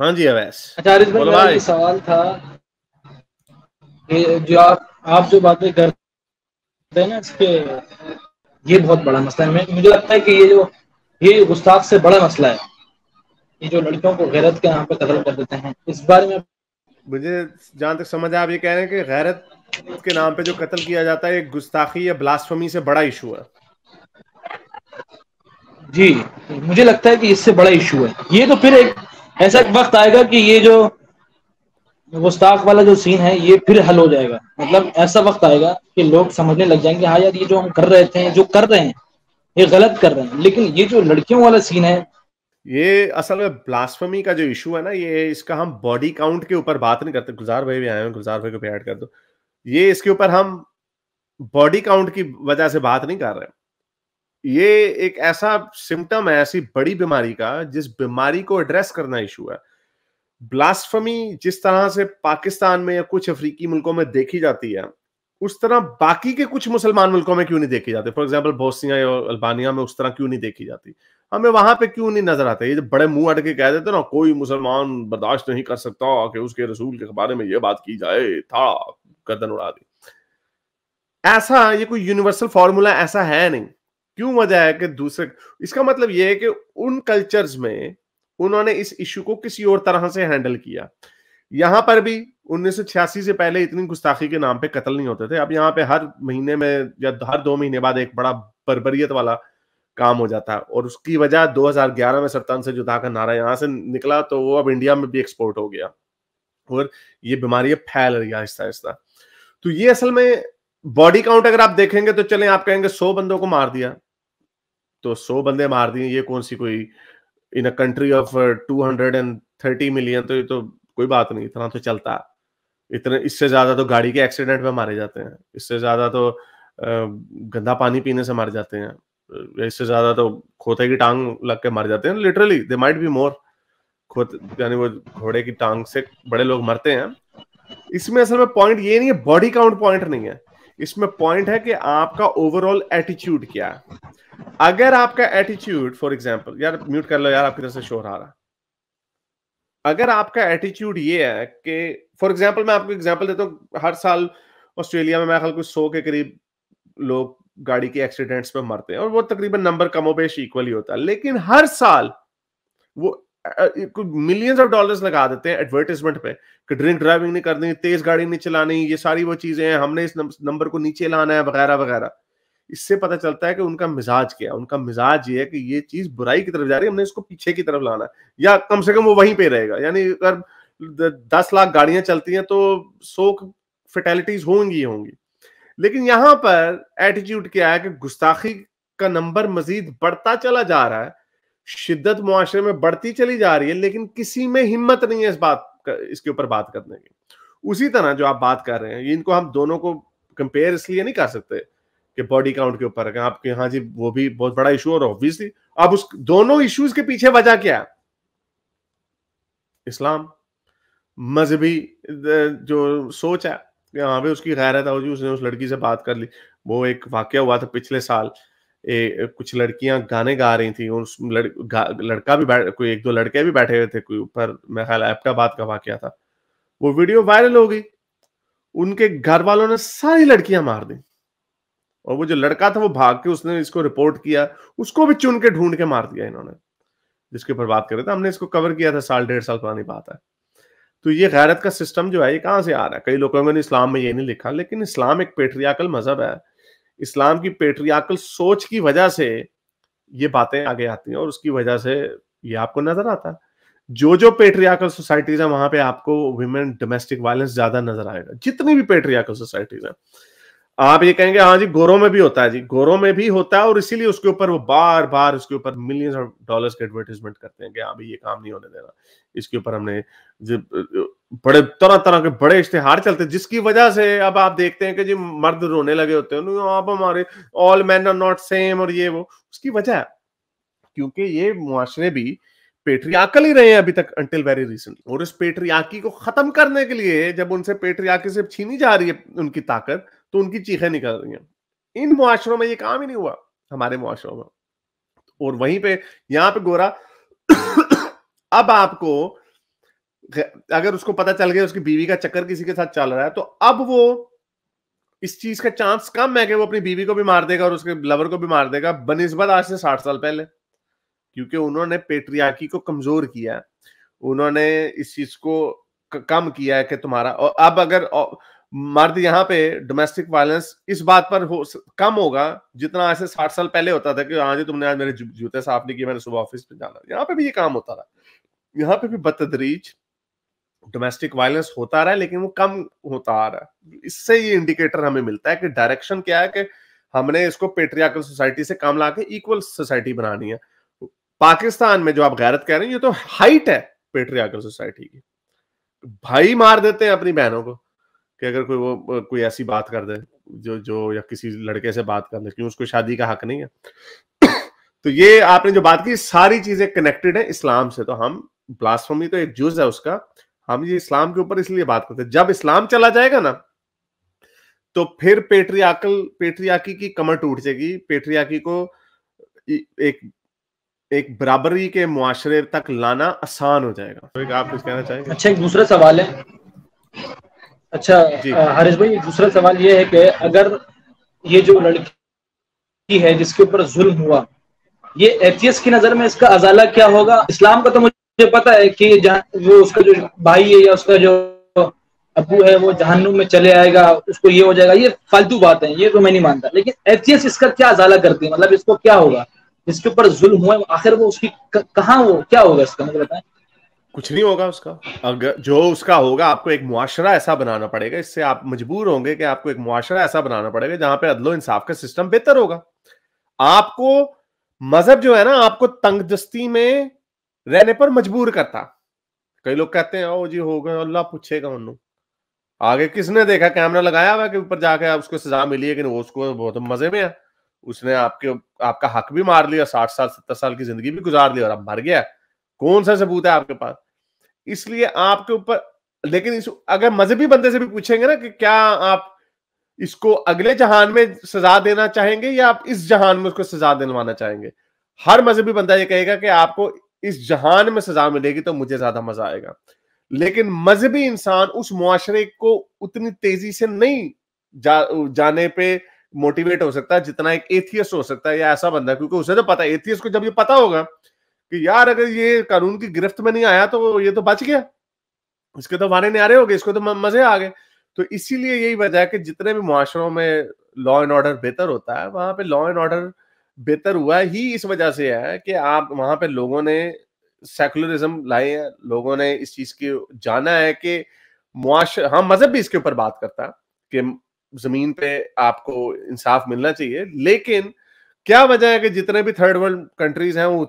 ہاں جی اویس اچھا عارض بھائی، میرا یہ سوال تھا کہ جو آپ جو باتیں کرتے ہیں نا اس کے، یہ بہت بڑا مسئلہ ہے. مجھے لگتا ہے کہ یہ گستاخ سے بڑا مسئلہ ہے، یہ جو لڑکیوں کو غیرت کے نام پہ قتل کر دیتے ہیں. اس بارے میں مجھے جہاں تک سمجھ آپ یہ کہہ رہے ہیں کہ غیرت کے نام پہ جو قتل کیا جاتا ہے ایک گستاخی یا بلاسفمی سے بڑا ایشو ہے. جی مجھے لگتا ہے کہ اس سے بڑا ایشو ہے. یہ تو پھر ایک ایسا وقت آئے گا کہ یہ جو گستاخ والا جو سین ہے یہ پھر حل ہو جائے گا. مطلب ایسا وقت آئے گا کہ لوگ سمجھنے لگ جائیں گے ہاں یار یہ جو ہم کر رہے تھے، جو کر رہے ہیں یہ غلط کر رہے ہیں. لیکن یہ جو لڑکیوں والا سین ہے، یہ اصل میں بلاسفمی کا جو ایشو ہے نا، یہ اس کا ہم باڈی کاؤنٹ کے اوپر بات نہیں کرتے. گلزار بھائی بھی آئے ہیں، گلزار بھائی کو بھی ایڈ کر دو. یہ اس کے اوپر ہم باڈی کاؤنٹ کی وجہ سے بات نہیں کر رہے. یہ ایک ایسا سمٹم ہے ایسی بڑی بیماری کا جس بیماری کو ایڈریس کرنا ایشو ہے. بلاسفمی جس طرح سے پاکستان میں یا کچھ افریقی ملکوں میں دیکھی جاتی ہے، اس طرح باقی کے کچھ مسلمان ملکوں میں کیوں نہیں دیکھی جاتی؟ فار ایگزامپل بوسنیا یا البانیا میں اس طرح کیوں نہیں دیکھی جاتی؟ ہمیں وہاں پہ کیوں نہیں نظر آتے؟ یہ جو بڑے منہ اڑ کے کہہ دیتے نا کوئی مسلمان برداشت نہیں کر سکتا کہ اس کے رسول کے بارے میں یہ بات کی جائے، تھا گردن اڑا دی. ایسا یہ کوئی یونیورسل فارمولا ایسا ہے نہیں. کیوں وجہ ہے کہ دوسرے، اس کا مطلب یہ ہے کہ ان کلچرز میں انہوں نے اس ایشو کو کسی اور طرح سے ہینڈل کیا. یہاں پر بھی 1986 سے پہلے اتنی گستاخی کے نام پہ قتل نہیں ہوتے تھے. اب یہاں پہ ہر مہینے میں یا ہر 2 مہینے بعد ایک بڑا بربریت والا کام ہو جاتا ہے. اور اس کی وجہ 2011 میں سرطان سے جدا کا نعرہ یہاں سے نکلا تو وہ اب انڈیا میں بھی ایکسپورٹ ہو گیا اور یہ بیماری پھیل رہی ہے آہستہ آہستہ. تو یہ اصل میں باڈی کاؤنٹ اگر آپ دیکھیں گے تو چلیں آپ کہیں گے 100 بندوں کو مار دیا، تو 100 بندے مار دیے، یہ کون سی کوئی ان اے کنٹری آف 230 ملین، تو یہ تو کوئی بات نہیں، اتنا تو چلتا. اتنے اس سے زیادہ تو گاڑی کے ایکسیڈنٹ میں مارے جاتے ہیں، اس سے زیادہ تو گندا پانی پینے سے مار جاتے ہیں، اس سے زیادہ تو کھوتے کی ٹانگ لگ کے مر جاتے ہیں. Literally they might be more, یعنی وہ گھوڑے کی ٹانگ سے بڑے لوگ مرتے ہیں. اس میں اصل میں پوائنٹ یہ نہیں ہے، باڈی کاؤنٹ پوائنٹ نہیں ہے. اس میں پوائنٹ ہے کہ آپ کا اوور آل ایٹیچیوڈ کیا ہے. اگر آپ کا ایٹیچیوڈ، فار ایگزامپل، یار میوٹ کر لو یار، آپ کی طرف سے شور آ رہا. اگر آپ کا ایٹیچیوڈ یہ ہے کہ فار ایگزامپل میں آپ کو ایگزامپل دیتا ہوں، ہر سال آسٹریلیا میں خیال کچھ 100 کے قریب لوگ گاڑی کے ایکسیڈنٹس پہ مرتے ہیں، اور وہ تقریباً نمبر کم و بیش ایکول ہی ہوتا ہے. لیکن ہر سال وہ ملینز آف ڈالرز لگا دیتے ہیں ایڈورٹیزمنٹ پہ کہ ڈرنک ڈرائیونگ نہیں کرنی، تیز گاڑی نہیں چلانی، یہ ساری وہ چیزیں ہیں، ہم نے اس نمبر کو نیچے لانا ہے، وغیرہ وغیرہ. اس سے پتہ چلتا ہے کہ ان کا مزاج کیا ہے. ان کا مزاج یہ ہے کہ یہ چیز برائی کی طرف جا رہی ہے، ہم نے اس کو پیچھے کی طرف لانا ہے، یا کم سے کم وہ وہیں پہ رہے گا. یعنی اگر 10 لاکھ گاڑیاں چلتی ہیں تو 100 فیٹیلٹیز ہوں گی. لیکن یہاں پر ایٹیٹیوڈ کیا ہے کہ گستاخی کا نمبر مزید بڑھتا چلا جا رہا ہے، شدت معاشرے میں بڑھتی چلی جا رہی ہے، لیکن کسی میں ہمت نہیں ہے اس کے اوپر بات کرنے کی. اسی طرح جو آپ بات کر رہے ہیں، ان کو ہم دونوں کو کمپیئر اس لیے نہیں کر سکتے کہ باڈی کاؤنٹ کے اوپر آپ کے ہاں جی وہ بھی بہت بڑا ایشو، اور obviously اب اس دونوں ایشوز کے پیچھے وجہ کیا ہے؟ اسلام، مذہبی جو سوچ ہے کہ ہاں بھی اس کی غیرت ہے، اس نے اس لڑکی سے بات کر لی. وہ ایک واقعہ ہوا تھا پچھلے سال، کچھ لڑکیاں گانے گا رہی تھیں، لڑکا بھی کوئی 1-2 لڑکے بھی بیٹھے ہوئے تھے کوئی اوپر، میں خیال ایبٹ آباد کا واقعہ تھا. وہ ویڈیو وائرل ہو گئی، ان کے گھر والوں نے ساری لڑکیاں مار دی، اور وہ جو لڑکا تھا وہ بھاگ کے اس نے اس کو رپورٹ کیا، اس کو بھی چن کے ڈھونڈ کے مار دیا انہوں نے. جس کے اوپر بات کر رہے تھے، ہم نے اس کو کور کیا تھا، 1.5 سال پرانی بات ہے. تو یہ غیرت کا سسٹم جو ہے یہ کہاں سے آ رہا ہے؟ کئی لوگوں نے اسلام میں یہ نہیں لکھا، لیکن اسلام ایک پیٹریاکل مذہب ہے. اسلام کی پیٹریاکل سوچ کی وجہ سے یہ باتیں آگے آتی ہیں، اور اس کی وجہ سے یہ آپ کو نظر آتا ہے. جو پیٹریاکل سوسائٹیز ہیں وہاں پہ آپ کو ویمن ڈومیسٹک وائلنس زیادہ نظر آئے گا. جتنی بھی پیٹریاکل سوسائٹیز ہیں، آپ یہ کہیں گے ہاں جی گوروں میں بھی ہوتا ہے، جی گوروں میں بھی ہوتا ہے، اور اسی لیے اس کے اوپر وہ بار بار اس کے اوپر ملینز آف ڈالرز کے ایڈورٹیزمنٹ کرتے ہیں کہ ہاں بھی یہ کام نہیں ہونے دینا. اس کے اوپر ہم نے بڑے طرح طرح کے بڑے اشتہار چلتے ہیں، جس کی وجہ سے اب آپ دیکھتے ہیں کہ جی مرد رونے لگے ہوتے ہیں، آپ ہمارے آل مین آر ناٹ سیم، اور یہ وہ اس کی وجہ ہے کیونکہ یہ معاشرے بھی پیٹریاکل ہی رہے ہیں ابھی تک انٹل ویری ریسنٹلی. اور اس پیٹریاکی کو ختم کرنے کے لیے جب ان سے پیٹریاکی سے چھینی جا رہی ہے ان کی طاقت، تو ان کی چیخیں نکل رہی ہیں. ان معاشروں میں یہ کام ہی نہیں ہوا، ہمارے معاشروں میں. اور وہیں پہ یہاں پہ گورا اب آپ کو اگر اس کو پتا چل گیا اس کی بیوی کا چکر کسی کے ساتھ چل رہا ہے, تو اب وہ اس چیز کا چانس کم ہے کہ وہ اپنی بیوی کو بھی مار دے گا اور اس کے لور کو بھی مار دے گا بنسبت آج سے 60 سال پہلے, کیونکہ انہوں نے پیٹریارکی کو کمزور کیا, انہوں نے اس چیز کو کم کیا ہے کہ تمہارا. اور اب اگر مرد یہاں پہ ڈومیسٹک وائلنس اس بات پر کم ہوگا جتنا ایسے 60 سال پہلے ہوتا تھا کہ ہاں جی تم نے آج میرے جوتے صاف نہیں کیے, میں نے صبح آفس پہ جانا. یہاں پہ بھی یہ کام ہوتا رہا, یہاں پہ بھی بتدریج ڈومیسٹک وائلنس ہوتا رہا ہے, لیکن وہ کم ہوتا آ رہا ہے. اس سے یہ انڈیکیٹر ہمیں ملتا ہے کہ ڈائریکشن کیا ہے کہ ہم نے اس کو پیٹریارکل سوسائٹی سے کم لا کے ایکول سوسائٹی بنانی ہے. پاکستان میں جو آپ غیرت کہہ رہے ہیں یہ تو ہائٹ ہے پیٹریارکل سوسائٹی کی. بھائی مار دیتے ہیں اپنی بہنوں کو کہ اگر کوئی ایسی بات کر دے جو یا کسی لڑکے سے بات کر لے, کیوں اس کو شادی کا حق نہیں ہے. تو یہ آپ نے جو بات کی ساری چیزیں کنیکٹڈ ہیں اسلام سے. تو ہم بلاسفمی تو ایک جز ہے اس کا, ہم یہ اسلام کے اوپر اس لیے بات کرتے ہیں. جب اسلام چلا جائے گا نا تو پھر پیٹریارکی کی کمر ٹوٹ جائے گی. پیٹریارکی کو ایک برابری کے معاشرے تک لانا آسان ہو جائے گا. آپ کچھ کہنا چاہیں گے؟ اچھا, ایک دوسرا سوال ہے. اچھا حارث بھائی, ایک دوسرا سوال یہ ہے کہ اگر یہ جو لڑکی ہے جس کے اوپر ظلم ہوا, یہ ایتھیسٹ کی نظر میں اس کا ازالہ کیا ہوگا؟ اسلام کا تو مجھے پتا ہے کہ وہ اس کا جو بھائی ہے یا اس کا جو ابو ہے وہ جہنم میں چلے آئے گا, اس کو یہ ہو جائے گا, یہ فالتو بات ہے, یہ تو میں نہیں مانتا. لیکن ایتھیسٹ اس کا کیا ازالہ کرتی ہے, مطلب اس کو کیا ہوگا جس کے اوپر ظلم ہوا ہے, آخر وہ اس کی کہاں وہ کیا ہوگا اس کا, مطلب بتائیں. کچھ نہیں ہوگا اس کا. اگر جو اس کا ہوگا, آپ کو ایک معاشرہ ایسا بنانا پڑے گا, اس سے آپ مجبور ہوں گے کہ آپ کو ایک معاشرہ ایسا بنانا پڑے گا جہاں پہ عدل و انصاف کا سسٹم بہتر ہوگا. آپ کو مذہب جو ہے نا آپ کو تنگ دستی میں رہنے پر مجبور کرتا. کئی لوگ کہتے ہیں او جی ہوگا, اللہ پوچھے گا انہوں آگے کس نے دیکھا کیمرہ لگایا ہوا کہ اوپر جا کے اس کو سزا ملی ہے کہ وہ اس کو بہت مزے میں ہے, اس نے آپ کا حق بھی مار لیا, 60 سال 70 سال کی زندگی بھی گزار لی اور اب مر گیا. کون سا ثبوت ہے آپ کے پاس؟ اس لیے آپ کے اوپر. لیکن اگر مذہبی بندے سے بھی پوچھیں گے نا کہ کیا آپ اس کو اگلے جہان میں سزا دینا چاہیں گے یا آپ اس جہان میں اس کو سزا دلوانا چاہیں گے, ہر مذہبی بندہ یہ کہے گا کہ آپ کو اس جہان میں سزا ملے گی تو مجھے زیادہ مزہ آئے گا. لیکن مذہبی انسان اس معاشرے کو اتنی تیزی سے نہیں جانے پہ موٹیویٹ ہو سکتا جتنا ایک ایتھیسٹ ہو سکتا ہے یا ایسا بندہ, کیونکہ اسے تو پتا ہے, ایتھیسٹ کو جب یہ پتا ہوگا کہ یار اگر یہ قانون کی گرفت میں نہیں آیا تو یہ تو بچ گیا, اس کے تو وانے نیارے ہو گئے, اس کو تو مزے آ گئے. تو اسی لیے یہی وجہ ہے کہ جتنے بھی معاشروں میں لا اینڈ آرڈر بہتر ہوتا ہے وہاں پہ لا اینڈ آرڈر بہتر ہوا ہی اس وجہ سے ہے کہ آپ وہاں پہ لوگوں نے سیکولرزم لائے ہیں, لوگوں نے اس چیز کی جانا ہے کہ ہاں مذہب بھی اس کے اوپر بات کرتا ہے کہ زمین پہ آپ کو انصاف ملنا چاہیے. لیکن کیا وجہ ہے کہ جتنے بھی تھرڈ ورلڈ کنٹریز ہیں وہ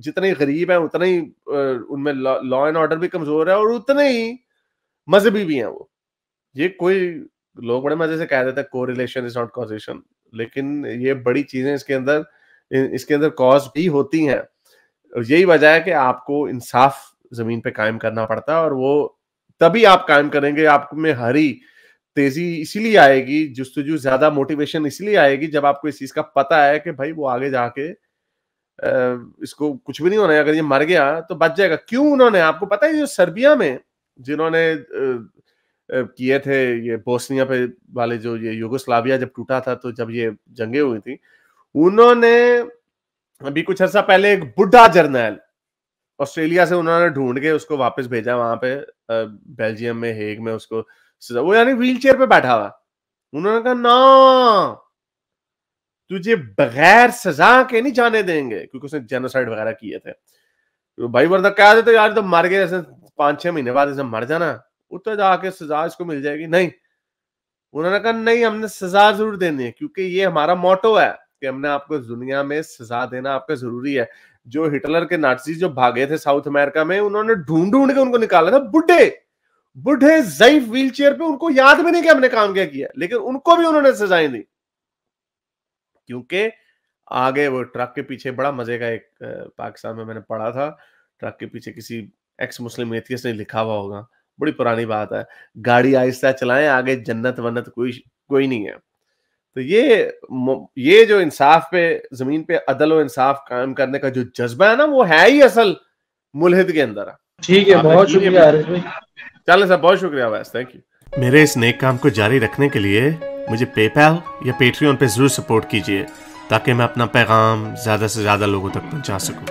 جتنے غریب ہیں اتنے ہی ان میں لا اینڈ آرڈر بھی کمزور ہے اور اتنے ہی مذہبی بھی ہیں وہ. یہ کوئی لوگ بڑے مزے سے کہہ دیتے ہیں کوریلیشن از ناٹ کازیشن, لیکن یہ بڑی چیزیں اس کے اندر کاز بھی ہوتی ہیں. یہی وجہ ہے کہ آپ کو انصاف زمین پہ قائم کرنا پڑتا ہے, اور وہ تبھی آپ قائم کریں گے. آپ میں ہری تیزی اسی لیے آئے گی, جستجو زیادہ موٹیویشن اس لیے آئے گی جب آپ کو اس چیز کا پتا ہے کہ بھائی وہ آگے جا کے اس کو کچھ بھی نہیں ہونا ہے, اگر یہ مر گیا تو بچ جائے گا. کیوں انہوں نے, آپ کو پتا ہے جو سربیا میں جنہوں نے کیے تھے یہ بوسنیا پہ والے, جو یہ یوگوسلاویا جب ٹوٹا تھا تو جب یہ جنگیں ہوئی تھی, انہوں نے ابھی کچھ عرصہ پہلے ایک بڈھا جرنیل آسٹریلیا سے انہوں نے ڈھونڈ کے اس کو واپس بھیجا وہاں پہ بیلجیم میں ہیگ میں, اس کو وہ یعنی ویل چیئر پہ بیٹھا ہوا. انہوں نے کہا نا تجھے بغیر سزا کے نہیں جانے دیں گے, کیونکہ اس نے جینوسائیڈ وغیرہ کیے تھے. بھائی ورنہ کہہ دیتے یار تو مر گئے, 5-6 مہینے بعد اسے مر جانا, اتنے جا کے سزا اس کو مل جائے گی. نہیں, انہوں نے کہا نہیں, ہم نے سزا ضرور دینی ہے, کیونکہ یہ ہمارا موٹو ہے کہ ہم نے آپ کو دنیا میں سزا دینا آپ کا ضروری ہے. جو ہٹلر کے نازی جو بھاگے تھے ساؤتھ امریکہ میں, انہوں نے ڈھونڈ کے ان کو نکالا تھا. بڈھے ضعیف ویل چیئر پہ, ان کو یاد بھی نہیں کہ ہم نے کام کیا کیا, لیکن ان کو بھی انہوں نے سزائیں دی, کیونکہ آگے وہ ٹرک کے پیچھے بڑا مزے کا ایک پاکستان میں نے پڑھا تھا, ٹرک کے پیچھے کسی ایکس مسلم ایتھیسٹ نے لکھا ہوا ہوگا, بڑی پرانی بات ہے, گاڑی آہستہ چلائیں, آگے جنت ونت کوئی نہیں ہے. تو یہ جو انصاف پہ زمین پہ عدل و انصاف قائم کرنے کا جو جذبہ ہے نا, وہ ہے ہی اصل ملحد کے اندر ہے. ٹھیک ہے, بہت شکریہ حارث بھائی. چلیں صاحب, بہت شکریہ ویس, تھینک یو. میرے اس نیک کام کو جاری رکھنے کے لیے مجھے پے پیل یا پیٹریون پہ ضرور سپورٹ کیجیے تاکہ میں اپنا پیغام زیادہ سے زیادہ لوگوں تک پہنچا سکوں.